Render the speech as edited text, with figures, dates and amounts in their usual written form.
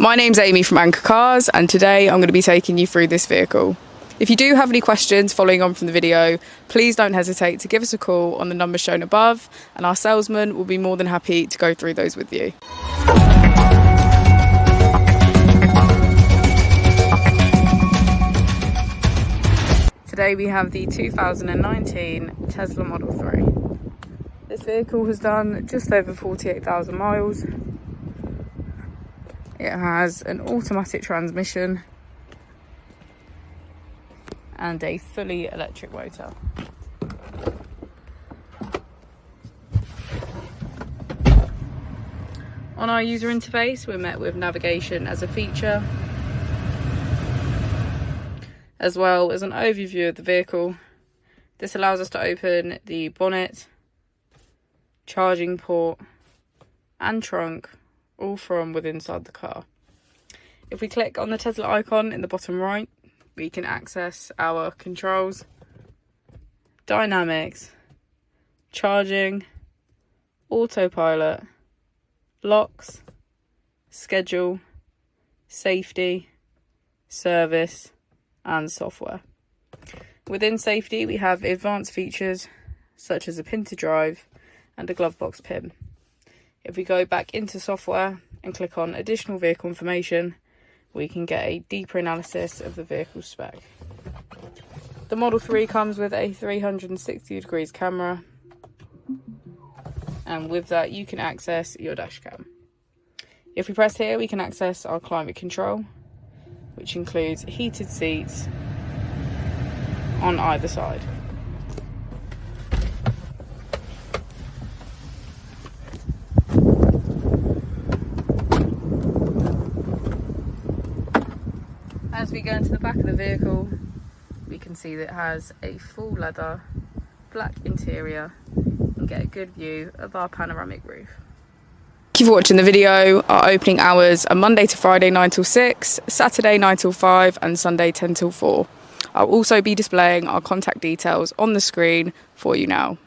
My name's Amy from Anchor Cars, and today I'm going to be taking you through this vehicle. If you do have any questions following on from the video, please don't hesitate to give us a call on the number shown above, and our salesman will be more than happy to go through those with you. Today we have the 2019 Tesla Model 3. This vehicle has done just over 48,000 miles. It has an automatic transmission and a fully electric motor. On our user interface, we're met with navigation as a feature, as well as an overview of the vehicle. This allows us to open the bonnet, charging port and trunk, all from within inside the car. If we click on the Tesla icon in the bottom right, we can access our controls, dynamics, charging, autopilot, locks, schedule, safety, service and software. Within safety, we have advanced features such as a pin to drive and a glove box pin. If we go back into software and click on additional vehicle information, we can get a deeper analysis of the vehicle spec. The Model 3 comes with a 360 degrees camera, and with that you can access your dash cam. If we press here, we can access our climate control, which includes heated seats on either side. As we go into the back of the vehicle, we can see that it has a full leather black interior and get a good view of our panoramic roof. Thank you for watching the video. Our opening hours are Monday to Friday 9 till 6, Saturday 9 till 5 and Sunday 10 till 4. I'll also be displaying our contact details on the screen for you now.